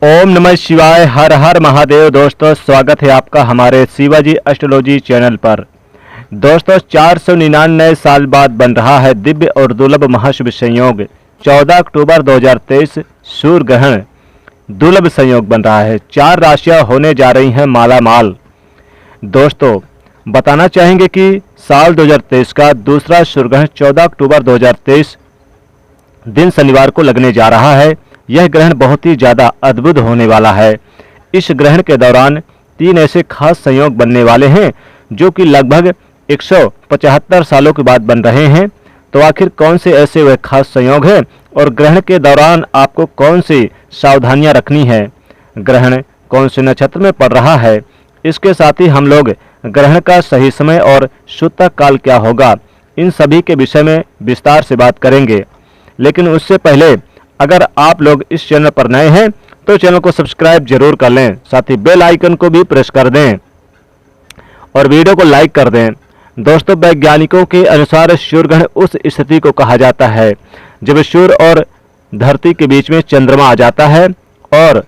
ओम नमः शिवाय। हर हर महादेव। दोस्तों स्वागत है आपका हमारे शिवाजी एस्ट्रोलॉजी चैनल पर। दोस्तों 499 साल बाद बन रहा है दिव्य और दुर्लभ महाशुभ संयोग। 14 अक्टूबर 2023 सूर्य ग्रहण दुर्लभ संयोग बन रहा है। 4 राशियां होने जा रही हैं माला माल। दोस्तों बताना चाहेंगे कि साल 2023 का दूसरा सूर्य ग्रहण 14 अक्टूबर 2023 दिन शनिवार को लगने जा रहा है। यह ग्रहण बहुत ही ज़्यादा अद्भुत होने वाला है। इस ग्रहण के दौरान 3 ऐसे खास संयोग बनने वाले हैं जो कि लगभग 175 सालों के बाद बन रहे हैं। तो आखिर कौन से ऐसे वह खास संयोग हैं और ग्रहण के दौरान आपको कौन सी सावधानियां रखनी है, ग्रहण कौन से नक्षत्र में पड़ रहा है, इसके साथ ही हम लोग ग्रहण का सही समय और शुभ काल क्या होगा, इन सभी के विषय में विस्तार से बात करेंगे। लेकिन उससे पहले अगर आप लोग इस चैनल पर नए हैं तो चैनल को सब्सक्राइब जरूर कर लें, साथ ही बेल आइकन को भी प्रेस कर दें और वीडियो को लाइक कर दें। दोस्तों वैज्ञानिकों के अनुसार सूर्य ग्रहण उस स्थिति को कहा जाता है जब सूर्य और धरती के बीच में चंद्रमा आ जाता है और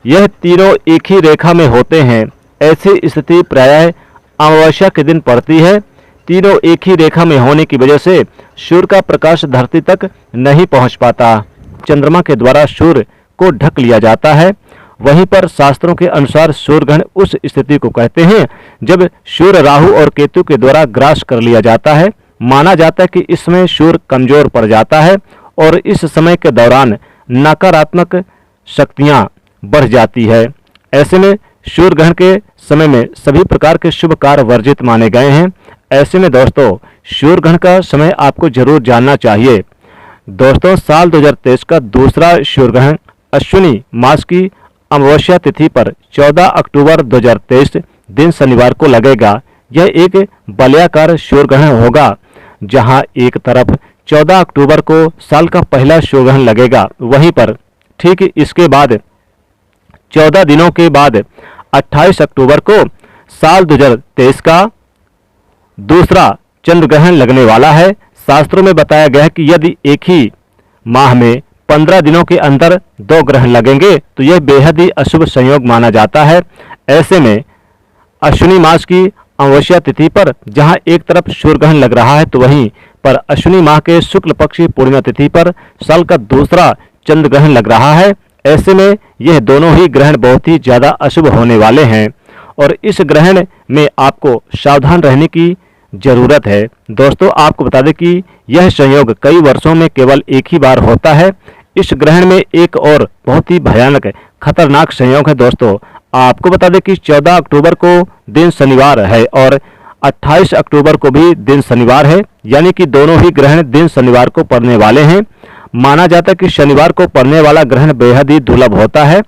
यह तीनों एक ही रेखा में होते हैं। ऐसी स्थिति प्रायः अमावस्या के दिन पड़ती है। तीनों एक ही रेखा में होने की वजह से सूर्य का प्रकाश धरती तक नहीं पहुंच पाता। चंद्रमा के द्वारा सूर्य को ढक लिया जाता है। वहीं पर शास्त्रों के अनुसार सूर्य ग्रहण उस स्थिति को कहते हैं जब सूर्य राहु और केतु के द्वारा ग्रास कर लिया जाता है। माना जाता है कि इसमें सूर्य कमजोर पड़ जाता है और इस समय के दौरान नकारात्मक शक्तियां बढ़ जाती है। ऐसे में सूर्य ग्रहण के समय में सभी प्रकार के शुभ कार्य वर्जित माने गए हैं। ऐसे में दोस्तों सूर्य ग्रहण का समय आपको जरूर जानना चाहिए। दोस्तों साल 2023 का दूसरा सूर्य ग्रहण अश्विनी मास की अमावस्या तिथि पर 14 अक्टूबर 2023 दिन शनिवार को लगेगा। यह एक वलयाकार सूर्य ग्रहण होगा जहां एक तरफ 14 अक्टूबर को साल का पहला सूर्य ग्रहण लगेगा, वहीं पर ठीक इसके बाद 14 दिनों के बाद 28 अक्टूबर को साल 2023 का दूसरा चंद्र ग्रहण लगने वाला है। शास्त्रों में बताया गया है कि यदि एक ही माह में 15 दिनों के अंदर 2 ग्रहण लगेंगे तो यह बेहद ही अशुभ संयोग माना जाता है। ऐसे में अश्विनी मास की अमावस्या तिथि पर जहां एक तरफ सूर्य ग्रहण लग रहा है तो वहीं पर अश्विनी माह के शुक्ल पक्ष की पूर्णिमा तिथि पर साल का दूसरा चंद्र ग्रहण लग रहा है। ऐसे में यह दोनों ही ग्रहण बहुत ही ज़्यादा अशुभ होने वाले हैं और इस ग्रहण में आपको सावधान रहने की जरूरत है। दोस्तों आपको बता दें कि यह संयोग कई वर्षों में केवल एक ही बार होता है। इस ग्रहण में एक और बहुत ही भयानक खतरनाक संयोग है। दोस्तों आपको बता दें कि 14 अक्टूबर को दिन शनिवार है और 28 अक्टूबर को भी दिन शनिवार है, यानी कि दोनों ही ग्रहण दिन शनिवार को पड़ने वाले हैं। माना जाता है कि शनिवार को पड़ने वाला ग्रहण बेहद ही दुर्लभ होता है।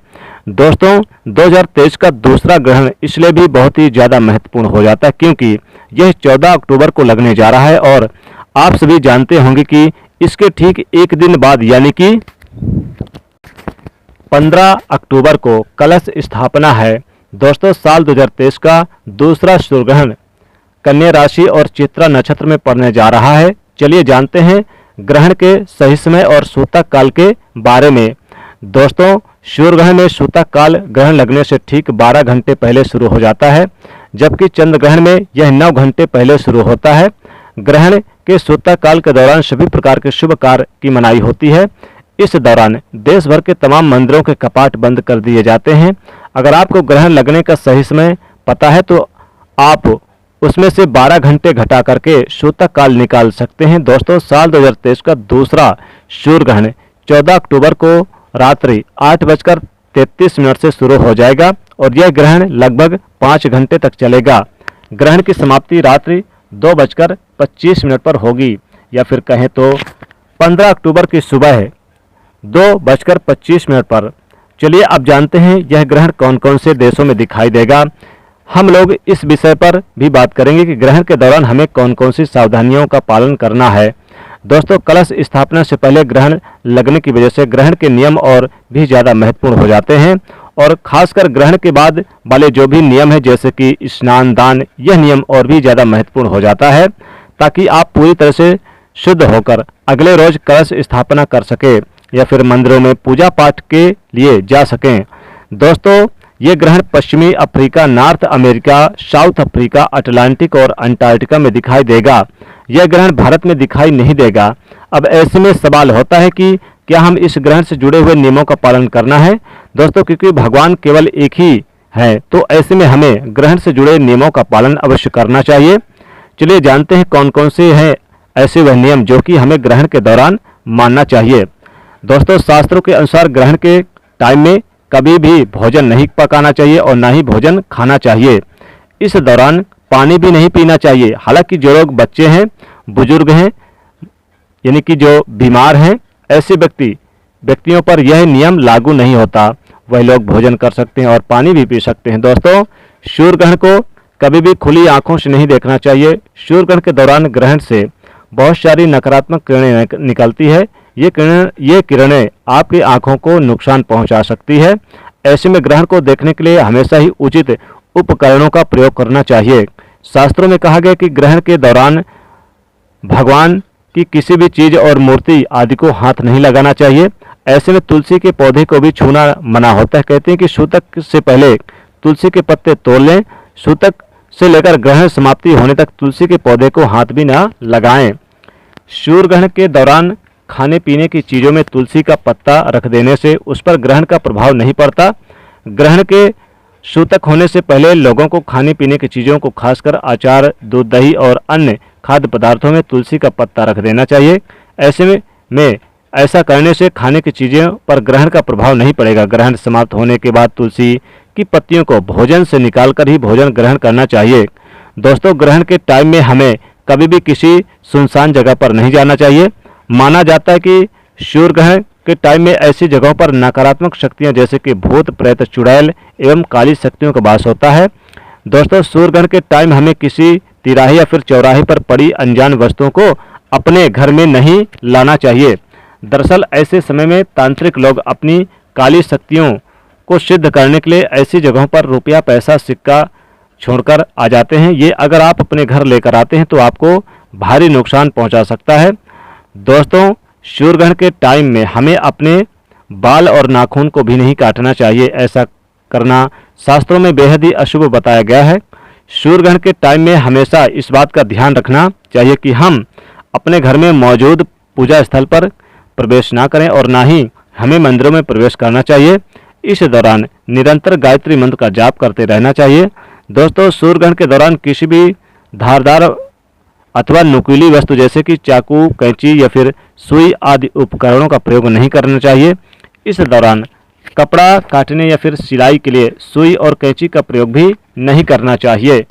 दोस्तों 2023 का दूसरा ग्रहण इसलिए भी बहुत ही ज़्यादा महत्वपूर्ण हो जाता है क्योंकि यह 14 अक्टूबर को लगने जा रहा है और आप सभी जानते होंगे कि इसके ठीक एक दिन बाद यानी कि 15 अक्टूबर को कलश स्थापना है। दोस्तों साल 2023 का दूसरा सूर्य ग्रहण कन्या राशि और चित्रा नक्षत्र में पड़ने जा रहा है। चलिए जानते हैं ग्रहण के सही समय और सूतक काल के बारे में। दोस्तों सूर्य ग्रहण में सूतक काल ग्रहण लगने से ठीक 12 घंटे पहले शुरू हो जाता है, जबकि चंद्र ग्रहण में यह 9 घंटे पहले शुरू होता है। ग्रहण के सूतक काल के दौरान सभी प्रकार के शुभ कार्य की मनाही होती है। इस दौरान देश भर के तमाम मंदिरों के कपाट बंद कर दिए जाते हैं। अगर आपको ग्रहण लगने का सही समय पता है तो आप उसमें से 12 घंटे घटा करके सूतक काल निकाल सकते हैं। दोस्तों साल 2023 का दूसरा सूर्य ग्रहण 14 अक्टूबर को रात्रि 8:33 से शुरू हो जाएगा और यह ग्रहण लगभग 5 घंटे तक चलेगा। ग्रहण की समाप्ति रात्रि 2:25 पर होगी या फिर कहें तो 15 अक्टूबर की सुबह 2:25 पर। चलिए अब जानते हैं यह ग्रहण कौन कौन से देशों में दिखाई देगा। हम लोग इस विषय पर भी बात करेंगे कि ग्रहण के दौरान हमें कौन कौन सी सावधानियों का पालन करना है। दोस्तों कलश स्थापना से पहले ग्रहण लगने की वजह से ग्रहण के नियम और भी ज़्यादा महत्वपूर्ण हो जाते हैं और खासकर ग्रहण के बाद वाले जो भी नियम है जैसे कि स्नान दान, यह नियम और भी ज़्यादा महत्वपूर्ण हो जाता है ताकि आप पूरी तरह से शुद्ध होकर अगले रोज कलश स्थापना कर सके। या फिर मंदिरों में पूजा पाठ के लिए जा सकें। दोस्तों, ये ग्रहण पश्चिमी Africa, north America, south Africa, Atlantic और अंटार्कटिका में दिखाई देगा। यह ग्रहण भारत में दिखाई नहीं देगा। अब ऐसे में सवाल होता है कि क्या हम इस ग्रहण से जुड़े हुए नियमों का पालन करना है? दोस्तों, क्योंकि भगवान केवल एक ही है, तो ऐसे में हमें ग्रहण से जुड़े नियमों का पालन अवश्य करना चाहिए। चलिए जानते हैं कौन कौन से हैं ऐसे वह नियम जो कि हमें ग्रहण के दौरान मानना चाहिए। दोस्तों, शास्त्रों के अनुसार ग्रहण के टाइम में कभी भी भोजन नहीं पकाना चाहिए और ना ही भोजन खाना चाहिए। इस दौरान पानी भी नहीं पीना चाहिए। हालांकि जो लोग बच्चे हैं, बुजुर्ग हैं, यानी कि जो बीमार हैं, ऐसे व्यक्तियों पर यह नियम लागू नहीं होता। वह लोग भोजन कर सकते हैं और पानी भी पी सकते हैं। दोस्तों, सूर्य ग्रहण को कभी भी खुली आंखों से नहीं देखना चाहिए। सूर्य ग्रहण के दौरान ग्रहण से बहुत सारी नकारात्मक किरणें निकलती है। ये किरणें आपकी आंखों को नुकसान पहुंचा सकती है। ऐसे में ग्रहण को देखने के लिए हमेशा ही उचित उपकरणों का प्रयोग करना चाहिए। शास्त्रों में कहा गया कि ग्रहण के दौरान भगवान की किसी भी चीज और मूर्ति आदि को हाथ नहीं लगाना चाहिए। ऐसे में तुलसी के पौधे को भी छूना मना होता है। कहते हैं कि सूतक से पहले तुलसी के पत्ते तोड़ लें। सूतक से लेकर ग्रहण समाप्ति होने तक तुलसी के पौधे को हाथ भी ना लगाएं। सूर्य ग्रहण के दौरान खाने पीने की चीज़ों में तुलसी का पत्ता रख देने से उस पर ग्रहण का प्रभाव नहीं पड़ता। ग्रहण के सूतक होने से पहले लोगों को खाने पीने की चीज़ों को खासकर अचार, दूध, दही और अन्य खाद्य पदार्थों में तुलसी का पत्ता रख देना चाहिए। ऐसे में ऐसा करने से खाने की चीज़ों पर ग्रहण का प्रभाव नहीं पड़ेगा। ग्रहण समाप्त होने के बाद तुलसी की पत्तियों को भोजन से निकालकर ही भोजन ग्रहण करना चाहिए। दोस्तों, ग्रहण के टाइम में हमें कभी भी किसी सुनसान जगह पर नहीं जाना चाहिए। माना जाता है कि सूर्य ग्रहण के टाइम में ऐसी जगहों पर नकारात्मक शक्तियां जैसे कि भूत, प्रेत, चुड़ैल एवं काली शक्तियों का वास होता है। दोस्तों, सूर्य ग्रहण के टाइम हमें किसी तिराहे या फिर चौराहे पर पड़ी अनजान वस्तुओं को अपने घर में नहीं लाना चाहिए। दरअसल ऐसे समय में तांत्रिक लोग अपनी काली शक्तियों को सिद्ध करने के लिए ऐसी जगहों पर रुपया, पैसा, सिक्का छोड़कर आ जाते हैं। ये अगर आप अपने घर लेकर आते हैं तो आपको भारी नुकसान पहुंचा सकता है। दोस्तों, सूर्य ग्रहण के टाइम में हमें अपने बाल और नाखून को भी नहीं काटना चाहिए। ऐसा करना शास्त्रों में बेहद ही अशुभ बताया गया है। सूर्य ग्रहण के टाइम में हमेशा इस बात का ध्यान रखना चाहिए कि हम अपने घर में मौजूद पूजा स्थल पर प्रवेश ना करें और ना ही हमें मंदिरों में प्रवेश करना चाहिए। इस दौरान निरंतर गायत्री मंत्र का जाप करते रहना चाहिए। दोस्तों, सूर्य ग्रहण के दौरान किसी भी धारदार अथवा नुकीली वस्तु जैसे कि चाकू, कैंची या फिर सुई आदि उपकरणों का प्रयोग नहीं करना चाहिए। इस दौरान कपड़ा काटने या फिर सिलाई के लिए सुई और कैंची का प्रयोग भी नहीं करना चाहिए।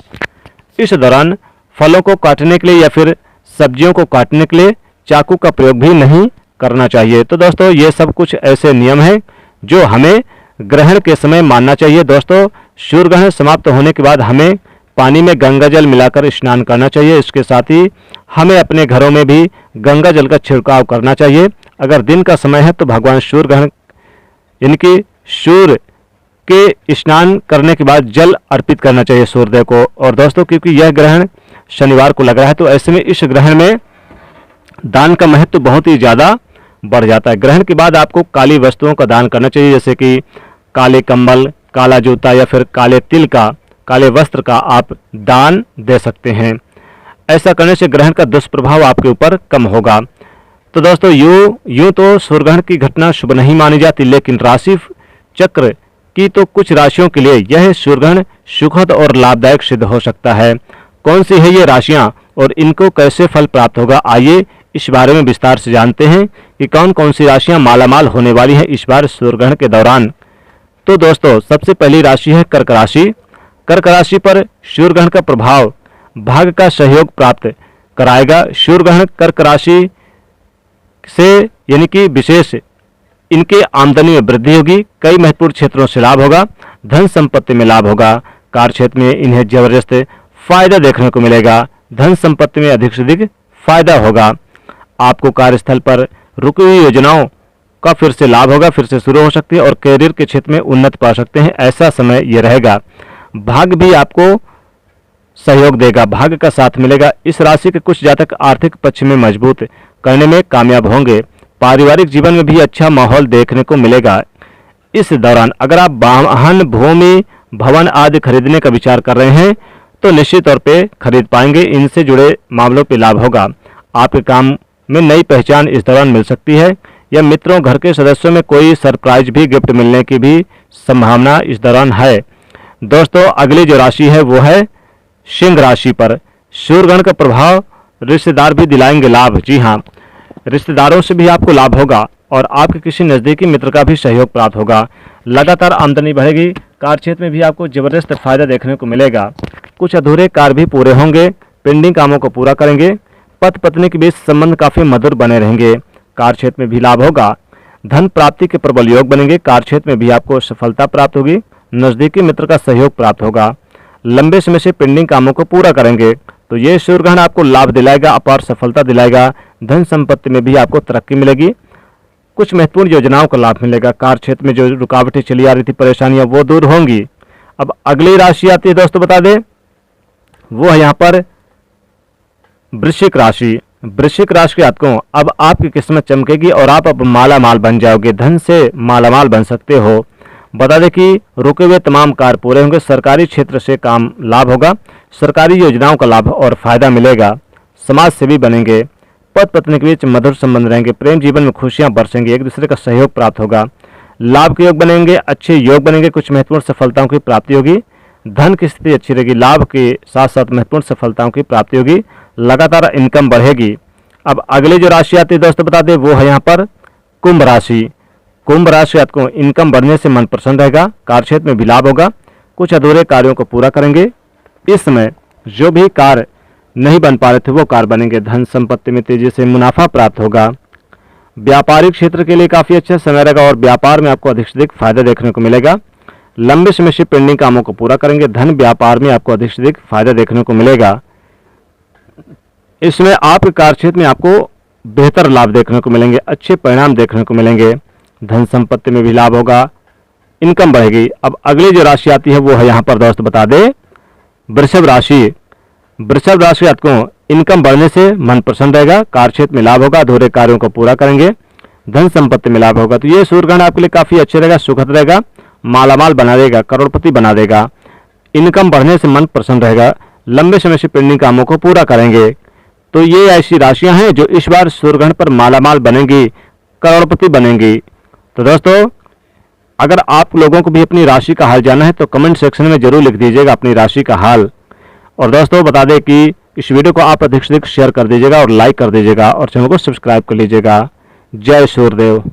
इस दौरान फलों को काटने के लिए या फिर सब्जियों को काटने के लिए चाकू का प्रयोग भी नहीं करना चाहिए। तो दोस्तों, ये सब कुछ ऐसे नियम हैं जो हमें ग्रहण के समय मानना चाहिए। दोस्तों, सूर्य ग्रहण समाप्त होने के बाद हमें पानी में गंगा जल मिलाकर स्नान करना चाहिए। इसके साथ ही हमें अपने घरों में भी गंगा जल का छिड़काव करना चाहिए। अगर दिन का समय है तो भगवान सूर्य ग्रहण यानी कि सूर्य के स्नान करने के बाद जल अर्पित करना चाहिए सूर्यदेव को। और दोस्तों, क्योंकि यह ग्रहण शनिवार को लग रहा है तो ऐसे में इस ग्रहण में दान का महत्व बहुत ही ज़्यादा बढ़ जाता है। ग्रहण के बाद आपको काली वस्तुओं का दान करना चाहिए, जैसे कि काले कंबल, काला जूता या फिर काले तिल का, काले वस्त्र का आप दान दे सकते हैं। ऐसा करने से ग्रहण का दुष्प्रभाव आपके ऊपर कम होगा। तो दोस्तों, यूं तो सूर्य ग्रहण की घटना शुभ नहीं मानी जाती, लेकिन राशि चक्र की तो कुछ राशियों के लिए यह सूर्य ग्रहण सुखद और लाभदायक सिद्ध हो सकता है। कौन सी है ये राशियां और इनको कैसे फल प्राप्त होगा, आइए इस बारे में विस्तार से जानते हैं कि कौन कौन सी राशियां मालामाल होने वाली हैं इस बार सूर्य ग्रहण के दौरान। तो दोस्तों, सबसे पहली राशि है कर्क राशि। कर्क राशि पर सूर्य ग्रहण का प्रभाव भाग्य का सहयोग प्राप्त कराएगा। सूर्य ग्रहण कर्क राशि से यानी कि विशेष इनके आमदनी में वृद्धि होगी। कई महत्वपूर्ण क्षेत्रों से लाभ होगा। धन संपत्ति में लाभ होगा। कार्य क्षेत्र में इन्हें जबरदस्त फायदा देखने को मिलेगा। धन संपत्ति में अधिक से अधिक फायदा होगा। आपको कार्यस्थल पर रुकी हुई योजनाओं का फिर से लाभ होगा, फिर से शुरू हो सकती है और करियर के क्षेत्र में उन्नति पा सकते हैं। ऐसा समय ये रहेगा। भाग्य भी आपको सहयोग देगा, भाग्य का साथ मिलेगा। इस राशि के कुछ जातक आर्थिक पक्ष में मजबूत करने में कामयाब होंगे। पारिवारिक जीवन में भी अच्छा माहौल देखने को मिलेगा। इस दौरान अगर आप वाहन, भूमि, भवन आदि खरीदने का विचार कर रहे हैं तो निश्चित तौर पे खरीद पाएंगे। इनसे जुड़े मामलों पे लाभ होगा। आपके काम में नई पहचान इस दौरान मिल सकती है, या मित्रों, घर के सदस्यों में कोई सरप्राइज भी गिफ्ट मिलने की भी संभावना इस दौरान है। दोस्तों, अगली जो राशि है वो है सिंह राशि पर। सूर्यग्रहण का प्रभाव रिश्तेदार भी दिलाएंगे लाभ। जी हाँ, रिश्तेदारों से भी आपको लाभ होगा और आपके किसी नज़दीकी मित्र का भी सहयोग प्राप्त होगा। लगातार आमदनी बढ़ेगी। कार्य क्षेत्र में भी आपको जबरदस्त फायदा देखने को मिलेगा। कुछ अधूरे कार्य भी पूरे होंगे। पेंडिंग कामों को पूरा करेंगे। पति पत्नी के बीच संबंध काफी मधुर बने रहेंगे। कार्य क्षेत्र में भी लाभ होगा। धन प्राप्ति के प्रबल योग बनेंगे। कार्य क्षेत्र में भी आपको सफलता प्राप्त होगी। नजदीकी मित्र का सहयोग प्राप्त होगा। लंबे समय से पेंडिंग कामों को पूरा करेंगे तो ये सूर्यग्रहण आपको लाभ दिलाएगा, अपार सफलता दिलाएगा। धन संपत्ति में भी आपको तरक्की मिलेगी। कुछ महत्वपूर्ण योजनाओं का लाभ मिलेगा। कार्य क्षेत्र में जो रुकावटें चली आ रही थी, परेशानियां, वो दूर होंगी। अब अगली राशि आती है दोस्तों, बता दें, वो है यहाँ पर वृश्चिक राशि। वृश्चिक राशि के जातकों, अब आपकी किस्मत चमकेगी और आप अब माला माल बन जाओगे। धन से माला माल बन सकते हो। बता दें कि रुके हुए तमाम कार्य पूरे होंगे। सरकारी क्षेत्र से काम लाभ होगा। सरकारी योजनाओं का लाभ और फायदा मिलेगा। समाज सेवी बनेंगे। पति पत्नी के बीच मधुर संबंध रहेंगे। प्रेम जीवन में खुशियां बरसेंगी। एक दूसरे का सहयोग प्राप्त होगा। लाभ के योग बनेंगे। अच्छे योग बनेंगे। कुछ महत्वपूर्ण सफलताओं की प्राप्ति होगी। धन की स्थिति अच्छी रहेगी। लाभ के साथ साथ महत्वपूर्ण सफलताओं की प्राप्ति होगी। लगातार इनकम बढ़ेगी। अब अगली जो राशि आती है दोस्तों, बता दें, वो है यहाँ पर कुंभ राशि। कुंभ राशि आपको इनकम बढ़ने से मन प्रसन्न रहेगा। कार्य क्षेत्र में भी लाभ होगा। कुछ अधूरे कार्यों को पूरा करेंगे। इस समय जो भी कार्य नहीं बन पा रहे थे वो कार्य बनेंगे। धन संपत्ति में तेजी से मुनाफा प्राप्त होगा। व्यापारिक क्षेत्र के लिए काफी अच्छा समय रहेगा और व्यापार में आपको अधिक से अधिक फायदा देखने को मिलेगा। लंबे समय से पेंडिंग कामों को पूरा करेंगे। धन व्यापार में आपको अधिक से अधिक फायदा देखने को मिलेगा। इसमें आपके कार्य क्षेत्र में आपको बेहतर लाभ देखने को मिलेंगे। अच्छे परिणाम देखने को मिलेंगे। धन संपत्ति में भी लाभ होगा। इनकम बढ़ेगी। अब अगली जो राशि आती है वो है यहाँ पर दोस्त, बता दें, वृषभ राशि। वृषभ राशि जातकों, इनकम बढ़ने से मन प्रसन्न रहेगा। कार्य क्षेत्र में लाभ होगा। अधूरे कार्यों को पूरा करेंगे। धन संपत्ति में लाभ होगा। तो ये सूर्यग्रहण आपके लिए काफी अच्छे रहेगा, सुखद रहेगा, मालामाल बना देगा, करोड़पति बना देगा। इनकम बढ़ने से मन प्रसन्न रहेगा। लंबे समय से पेंडिंग कामों को पूरा करेंगे। तो ये ऐसी राशियां हैं जो इस बार सूर्यग्रहण पर मालामाल बनेंगी, करोड़पति बनेंगी। तो दोस्तों, अगर आप लोगों को भी अपनी राशि का हाल जानना है तो कमेंट सेक्शन में जरूर लिख दीजिएगा अपनी राशि का हाल। और दोस्तों, बता दें कि इस वीडियो को आप अधिक से अधिक शेयर कर दीजिएगा और लाइक कर दीजिएगा और चैनल को सब्सक्राइब कर लीजिएगा। जय सूर्यदेव।